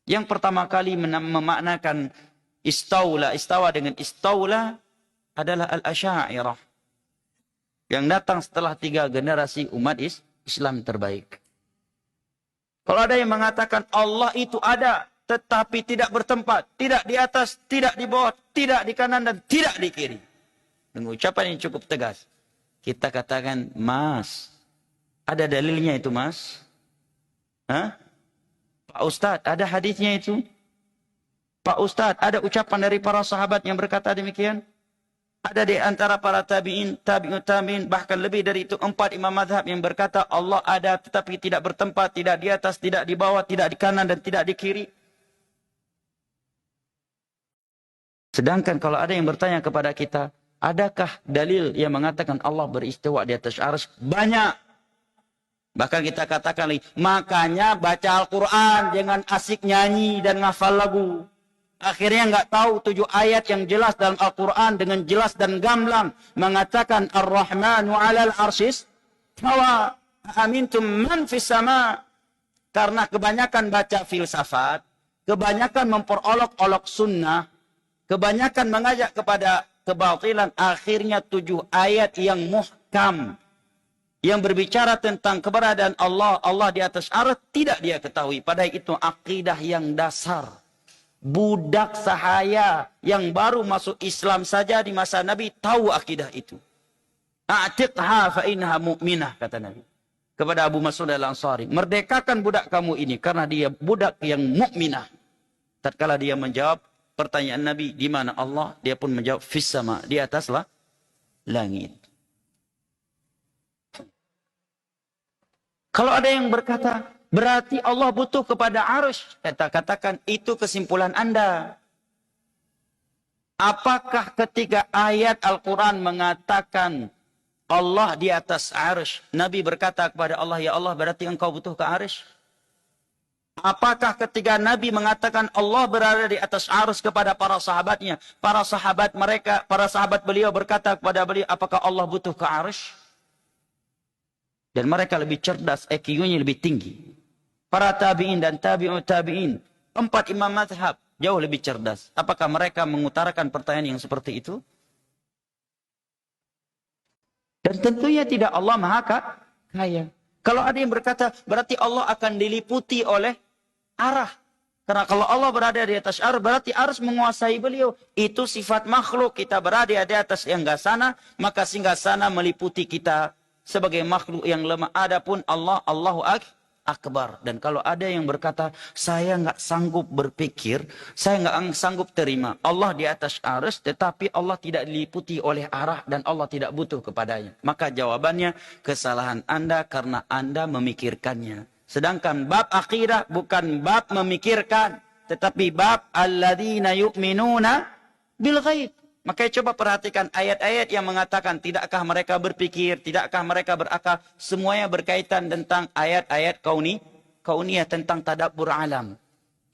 Yang pertama kali memaknakan istawa dengan istaula adalah al-Asy'ariyah. Yang datang setelah 3 generasi umat Islam terbaik. Kalau ada yang mengatakan Allah itu ada, tetapi tidak bertempat, tidak di atas, tidak di bawah, tidak di kanan dan tidak di kiri. Dengan ucapan yang cukup tegas. Kita katakan, Mas, ada dalilnya itu, Mas? Hah? Pak Ustadz, ada hadisnya itu? Pak Ustadz, ada ucapan dari para sahabat yang berkata demikian? Ada di antara para tabi'in, tabi'in, bahkan lebih dari itu 4 imam mazhab yang berkata Allah ada tetapi tidak bertempat, tidak di atas, tidak di bawah, tidak di kanan dan tidak di kiri. Sedangkan kalau ada yang bertanya kepada kita, adakah dalil yang mengatakan Allah beristiwa di atas arsy? Banyak. Bahkan kita katakan lagi, makanya baca Al-Quran, jangan asik nyanyi dan ngafal lagu. Akhirnya nggak tahu 7 ayat yang jelas dalam Al-Quran dengan jelas dan gamblang mengatakan Ar-Rahmanu 'alal 'arsyis istawa amintum man fis sama. Karena kebanyakan baca filsafat, kebanyakan memperolok-olok sunnah, kebanyakan mengajak kepada kebatilan, akhirnya 7 ayat yang muhkam yang berbicara tentang keberadaan Allah, Allah di atas arsy tidak dia ketahui. Padahal itu akidah yang dasar. Budak sahaya yang baru masuk Islam saja di masa Nabi tahu akidah itu. A'tiqha fa innaha mu'minah, kata Nabi kepada Abu Mas'ud Al-Ansari. Merdekakan budak kamu ini karena dia budak yang mukminah. Tatkala dia menjawab pertanyaan Nabi, di mana Allah? Dia pun menjawab fis sama, di ataslah langit. Kalau ada yang berkata, berarti Allah butuh kepada arsy. Kita katakan itu kesimpulan Anda. Apakah ketika ayat Al-Quran mengatakan Allah di atas arsy, Nabi berkata kepada Allah, ya Allah berarti engkau butuh ke arsy? Apakah ketika Nabi mengatakan Allah berada di atas arsy kepada para sahabatnya, para sahabat beliau berkata kepada beliau, apakah Allah butuh ke arsy? Dan mereka lebih cerdas, IQ-nya lebih tinggi. Para tabi'in dan tabi'in, 4 imam mazhab, jauh lebih cerdas. Apakah mereka mengutarakan pertanyaan yang seperti itu? Dan tentunya tidak, Allah Maha Kaya. Kalau ada yang berkata, berarti Allah akan diliputi oleh arah. Karena kalau Allah berada di atas arsy, berarti arsy menguasai beliau. Itu sifat makhluk. Kita berada di atas singgasana, maka singgasana meliputi kita sebagai makhluk yang lemah. Adapun Allah, Allahu Akbar. Dan kalau ada yang berkata, saya nggak sanggup berpikir, saya nggak sanggup terima Allah di atas arsy, tetapi Allah tidak diliputi oleh arah dan Allah tidak butuh kepadanya. Maka jawabannya, kesalahan Anda karena Anda memikirkannya. Sedangkan bab akidah bukan bab memikirkan, tetapi bab alladzina yu'minuna bil ghaib. Makanya coba perhatikan ayat-ayat yang mengatakan tidakkah mereka berpikir, tidakkah mereka berakal. Semuanya berkaitan tentang ayat-ayat kauniyah tentang tadabbur alam.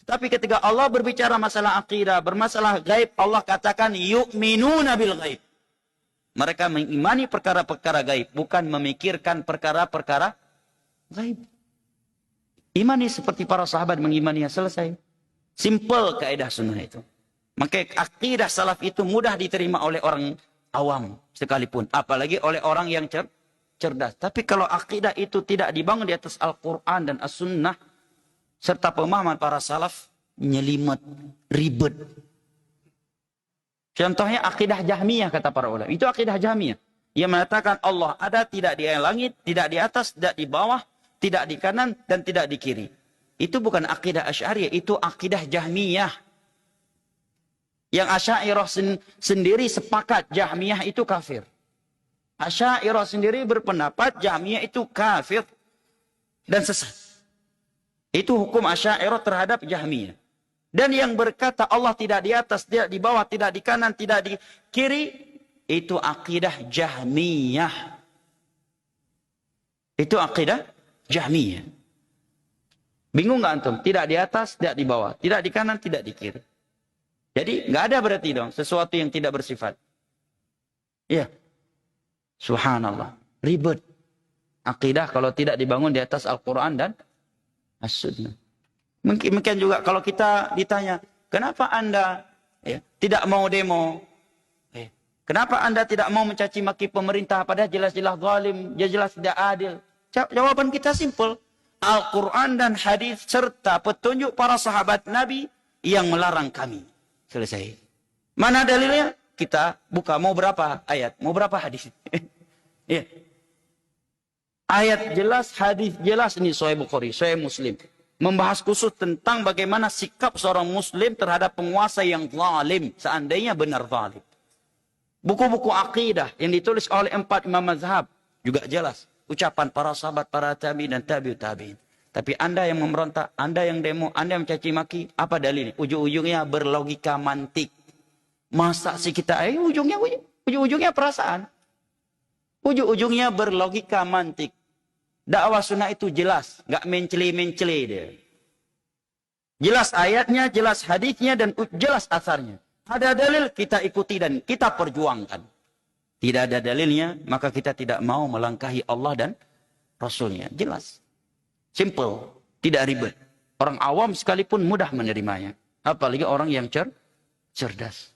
Tetapi ketika Allah berbicara masalah akidah, bermasalah gaib, Allah katakan yu'minuna bil ghaib. Mereka mengimani perkara-perkara gaib, bukan memikirkan perkara-perkara gaib. Imani seperti para sahabat mengimaninya, selesai. Simple kaidah sunnah itu. Maka akidah salaf itu mudah diterima oleh orang awam sekalipun. Apalagi oleh orang yang cerdas. Tapi kalau akidah itu tidak dibangun di atas Al-Quran dan As-Sunnah, serta pemahaman para salaf, nyelimet, ribet. Contohnya akidah Jahmiyah, kata para ulama. Itu akidah Jahmiyah. Yang mengatakan Allah ada, tidak di langit, tidak di atas, tidak di bawah, tidak di kanan, dan tidak di kiri. Itu bukan akidah Asy'ariyah, itu akidah Jahmiyah. Yang Asy'ariyah sendiri sepakat Jahmiyah itu kafir. Asy'ariyah sendiri berpendapat Jahmiyah itu kafir dan sesat. Itu hukum Asy'ariyah terhadap Jahmiyah. Dan yang berkata Allah tidak di atas, tidak di bawah, tidak di kanan, tidak di kiri, itu akidah Jahmiyah. Itu akidah Jahmiyah. Bingung nggak antum? Tidak di atas, tidak di bawah, tidak di kanan, tidak di kiri. Jadi nggak ada berarti dong sesuatu yang tidak bersifat. Iya. Subhanallah. Ribet. Akidah kalau tidak dibangun di atas Al-Quran dan As-Sunnah. Mungkin juga kalau kita ditanya, kenapa Anda tidak mau demo? Kenapa Anda tidak mau mencaci maki pemerintah padahal jelas-jelas zalim, jelas tidak adil? Jawaban kita simpel. Al-Quran dan hadis serta petunjuk para sahabat Nabi yang melarang kami. Selesai. Mana dalilnya? Kita buka. Mau berapa ayat? Mau berapa hadis? Ya. Ayat jelas, hadis jelas. Ini Sahih Bukhari, Sahih Muslim. Membahas khusus tentang bagaimana sikap seorang muslim terhadap penguasa yang zalim. Seandainya benar zalim. Buku-buku akidah yang ditulis oleh 4 imam mazhab. Juga jelas. Ucapan para sahabat, para tabi'in dan tabi'in. Tapi Anda yang memberontak, Anda yang demo, Anda yang mencaci maki, apa dalilnya? Ujung-ujungnya berlogika mantik. Masa sih kita, ujung-ujungnya perasaan. Ujung-ujungnya berlogika mantik. Dakwah sunnah itu jelas, nggak menceli-menceli dia. Jelas ayatnya, jelas hadisnya, dan jelas asarnya. Ada dalil, kita ikuti dan kita perjuangkan. Tidak ada dalilnya, maka kita tidak mau melangkahi Allah dan Rasulnya. Jelas. Simple. Tidak ribet. Orang awam sekalipun mudah menerimanya. Apalagi orang yang cerdas.